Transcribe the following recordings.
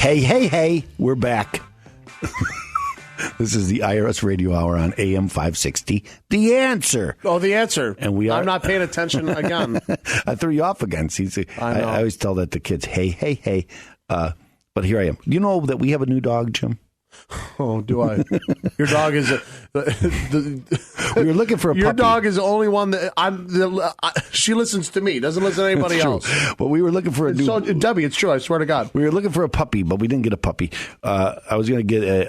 Hey, we're back. This is the IRS Radio Hour on AM 560. The Answer. Oh, The Answer. And we are. I'm not paying attention again. I threw you off again. See, I always tell that to kids. Hey. But here I am. You know that we have a new dog, Jim? Oh, do I? Your dog is we were looking for a puppy. Your dog is the only one that she listens to me, doesn't listen to anybody else. But we were looking for a new. So, Debbie, it's true. I swear to God. We were looking for a puppy, but we didn't get a puppy. I was going to get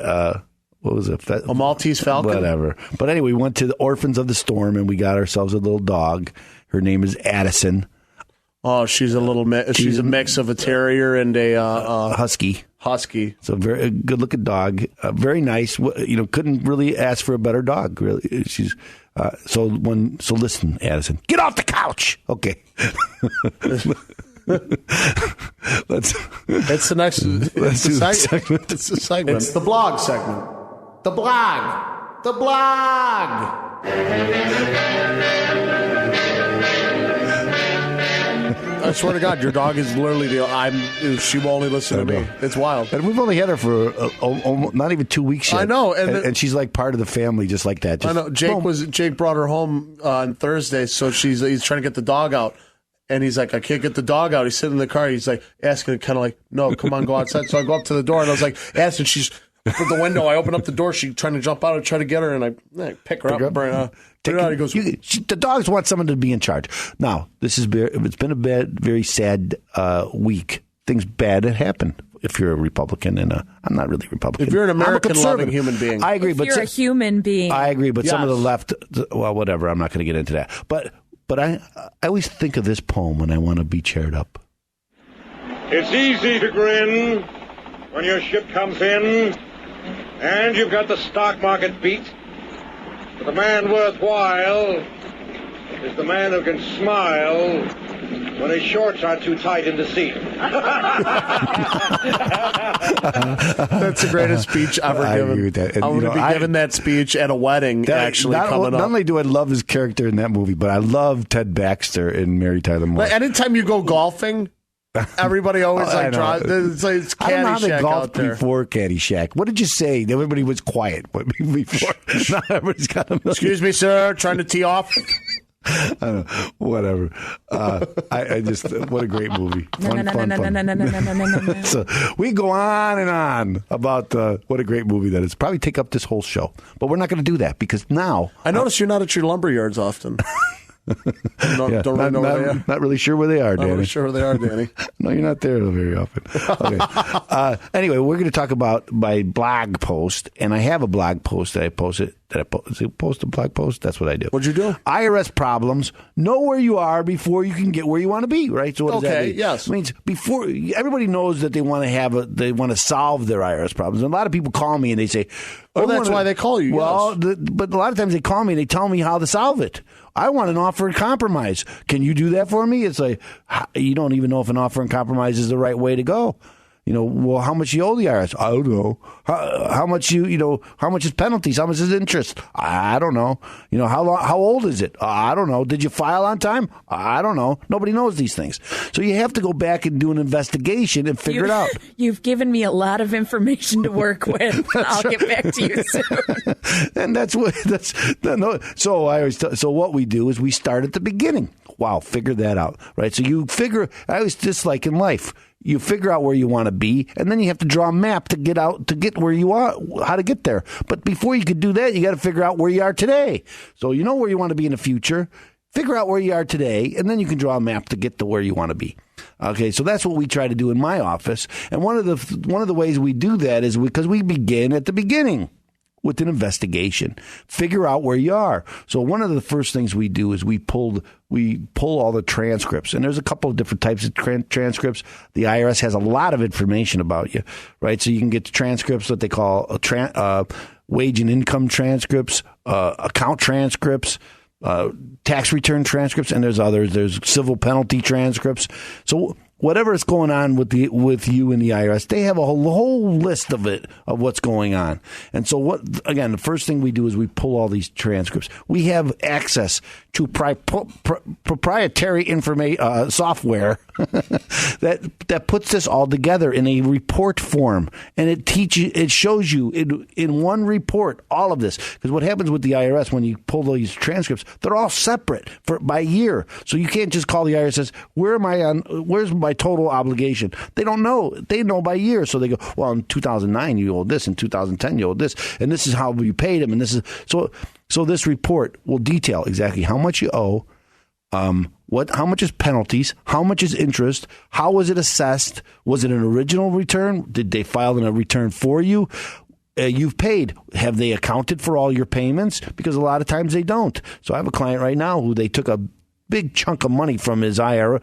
what was it? A Maltese Falcon? Whatever. But anyway, we went to the Orphans of the Storm, and we got ourselves a little dog. Her name is Addison. Oh, she's a she's a mix of a terrier and a husky. Husky. So very good looking dog. Very nice. Couldn't really ask for a better dog. Really, she's so listen, Addison, get off the couch. Okay. It's the next. It's a segment. It's a segment. It's the blog segment. The blog. The blog. I swear to God, your dog is literally she will only listen to me. It's wild. And we've only had her for not even 2 weeks yet. I know. And she's like part of the family, just like that. I know. Jake brought her home on Thursday, so he's trying to get the dog out. And he's like, I can't get the dog out. He's sitting in the car. He's like asking, kind of like, no, come on, go outside. So I go up to the door, and I was like, Addison, she's from the window. I open up the door. She's trying to jump out and try to get her, and I pick her up and bring her out. He goes, the dogs want someone to be in charge. Now, it's been a very sad week. Things bad that happen if you're a Republican, and I'm not really Republican. If you're an American-loving human being. I agree. If you're a human being. I agree, but some of the left, well, whatever. I'm not going to get into that. But I always think of this poem when I want to be cheered up. It's easy to grin when your ship comes in and you've got the stock market beat. But the man worthwhile is the man who can smile when his shorts are too tight in the seat. That's the greatest speech ever given. I agree with that. And, I'm going to be giving that speech at a wedding, coming up. Not only do I love his character in that movie, but I love Ted Baxter in Mary Tyler Moore. Anytime you go golfing, everybody always draws. It's I don't know how they Caddyshack golfed out there. before Caddyshack. What did you say? Everybody was quiet before. Not everybody's got a million. Excuse me, sir. Trying to tee off. I don't know. Whatever. I just, what a great movie. Fun. So we go on and on about what a great movie that is. Probably take up this whole show. But we're not going to do that because now. I notice you're not at your lumber yards often. Don't really know where they are. Not really sure where they are, Danny. Not really sure where they are, Danny. No, you're not there very often. Okay. Anyway, we're going to talk about my blog post, and I have a blog post that I posted. Is it post a blog post? That's what I do. What'd you do? IRS problems. Know where you are before you can get where you want to be. Right. So what does that mean? Yes. It means before everybody knows that they want to solve their IRS problems. And a lot of people call me and they say, "Well, that's why they call you." Well, but a lot of times they call me and they tell me how to solve it. I want an offer and compromise. Can you do that for me? It's like, you don't even know if an offer and compromise is the right way to go. Well, how much you owe the IRS? I don't know. How much how much is penalties? How much is interest? I don't know. How old is it? I don't know. Did you file on time? I don't know. Nobody knows these things. So you have to go back and do an investigation and figure it out. You've given me a lot of information to work with. I'll get back to you soon. And so I always so what we do is we start at the beginning. Wow, figure that out, right? So I always just like in life. You figure out where you want to be, and then you have to draw a map to get where you are, how to get there. But before you could do that, you got to figure out where you are today. So you know where you want to be in the future. Figure out where you are today, and then you can draw a map to get to where you want to be. Okay, so that's what we try to do in my office. And one of the ways we do that is because we begin at the beginning with an investigation. Figure out where you are. So one of the first things we do is we pull all the transcripts. And there's a couple of different types of transcripts. The IRS has a lot of information about you, right? So you can get the transcripts, what they call wage and income transcripts, account transcripts, tax return transcripts, and there's others. There's civil penalty transcripts. So whatever is going on with you and the IRS, they have a whole list of it, of what's going on. And so again, the first thing we do is we pull all these transcripts. We have access to proprietary information software that puts this all together in a report form, and it shows you in one report all of this. Because what happens with the IRS when you pull these transcripts, they're all separate by year. So you can't just call the IRS and say, where's my total obligation? They don't know. They know by year. So they go, well, in 2009 you owed this, in 2010 you owed this, and this is how you paid them, and this is so this report will detail exactly how much you owe, how much is penalties, how much is interest, how was it assessed, was it an original return, did they file in a return for you? You've paid. Have they accounted for all your payments? Because a lot of times they don't. So I have a client right now who they took a big chunk of money from his IRA,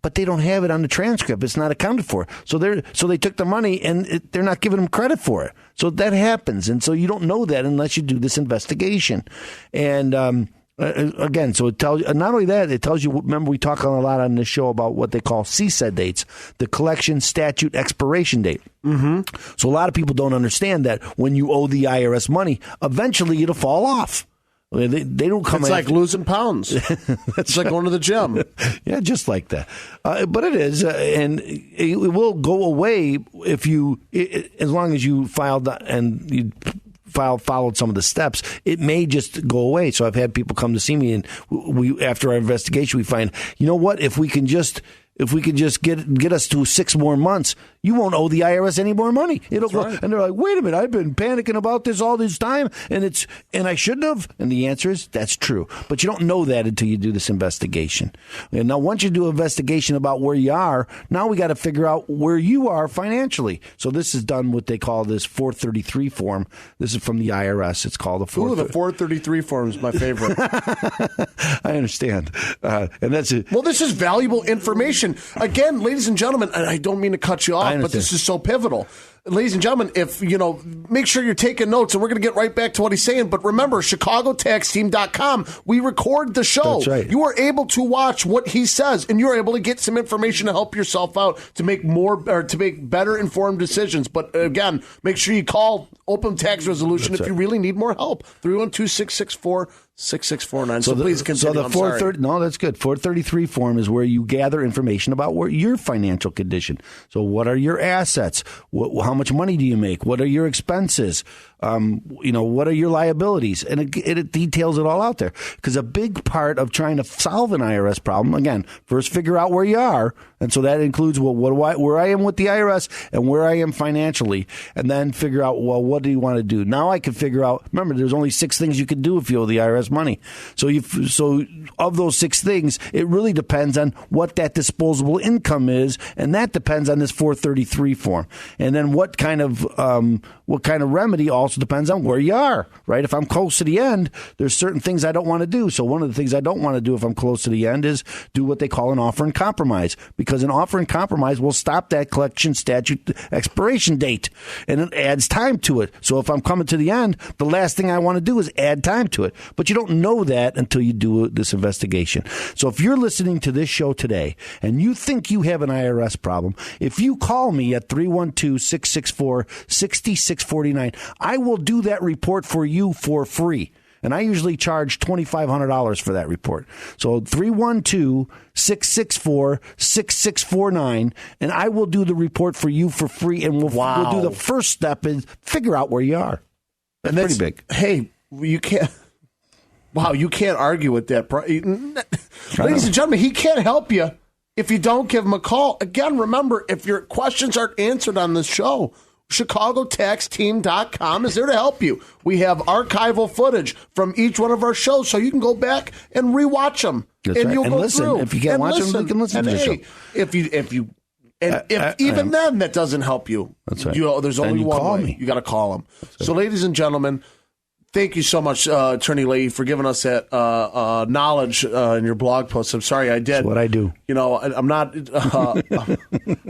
but they don't have it on the transcript. It's not accounted for. So they took the money and they're not giving him credit for it. So that happens. And so you don't know that unless you do this investigation. And again, so it tells you, not only that, it tells you, remember we talk a lot on this show about what they call CSED dates, the collection statute expiration date. Mm-hmm. So a lot of people don't understand that when you owe the IRS money, eventually it'll fall off. They don't come. It's like losing pounds. It's like going to the gym. Yeah, just like that. But it is, and it will go away if as long as you filed and you followed some of the steps. It may just go away. So I've had people come to see me, and we after our investigation, we find, you know what, if we can just get us to 6 more months, you won't owe the IRS any more money. It'll go, right. And they're like, wait a minute, I've been panicking about this all this time, and I shouldn't have. And the answer is that's true, but you don't know that until you do this investigation. And now, once you do an investigation about where you are, now we got to figure out where you are financially. So this is done what they call this 433 form. This is from the IRS. It's called the 433 form is my favorite. I understand, and that's it. Well, this is valuable information. Again, ladies and gentlemen, and I don't mean to cut you off, but this is so pivotal. Ladies and gentlemen, make sure you're taking notes, and we're going to get right back to what he's saying. But remember, ChicagoTaxTeam.com, we record the show. That's right. You are able to watch what he says, and you're able to get some information to help yourself out to make better informed decisions. But again, make sure you call Open Tax Resolution if you really need more help. 312-664-6649. So please continue. So the 430, no, that's good. 433 form is where you gather information about your financial condition. So what are your assets? How much money do you make? What are your expenses? What are your liabilities? And it details it all out there. Because a big part of trying to solve an IRS problem, again, first figure out where you are. And so that includes, where I am with the IRS and where I am financially. And then figure out, what do you want to do? Now I can figure out, remember, there's only 6 things you can do if you owe the IRS money. So of those 6 things, it really depends on what that disposable income is. And that depends on this 433 form. And then what kind of remedy also depends on where you are, right? If I'm close to the end, there's certain things I don't want to do. So one of the things I don't want to do if I'm close to the end is do what they call an offer in compromise, because an offer in compromise will stop that collection statute expiration date, and it adds time to it. So if I'm coming to the end, the last thing I want to do is add time to it. But you don't know that until you do this investigation. So if you're listening to this show today and you think you have an IRS problem, if you call me at 312-664-6649, I will do that report for you for free. And I usually charge $2,500 for that report. So 312-664-6649, and I will do the report for you for free. And we'll do the first step is figure out where you are. That's pretty big. Hey, you can't. Wow, you can't argue with that. Ladies and gentlemen, he can't help you if you don't give him a call. Again, remember, if your questions aren't answered on this show, ChicagoTaxTeam.com is there to help you. We have archival footage from each one of our shows, so you can go back and rewatch them. That's and right. you'll and go listen. through. If you can't watch them, you can listen to the show. If even then that doesn't help you, that's right. There's only one way. You got to call them. Right. So, ladies and gentlemen, thank you so much, Attorney Leahy, for giving us that knowledge in your blog post. I'm sorry I did. That's what I do. I'm not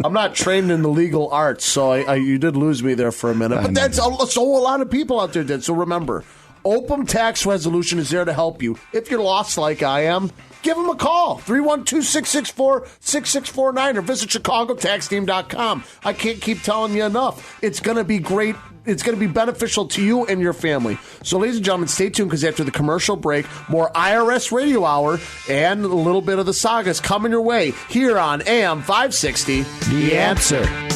I'm not trained in the legal arts, so you did lose me there for a minute. But that's so a lot of people out there did. So remember, Opum Tax Resolution is there to help you. If you're lost like I am, give them a call, 312-664-6649, or visit ChicagoTaxTeam.com. I can't keep telling you enough. It's going to be great. It's going to be beneficial to you and your family. So, ladies and gentlemen, stay tuned because after the commercial break, more IRS Radio Hour and a little bit of the sagas coming your way here on AM 560. The Answer.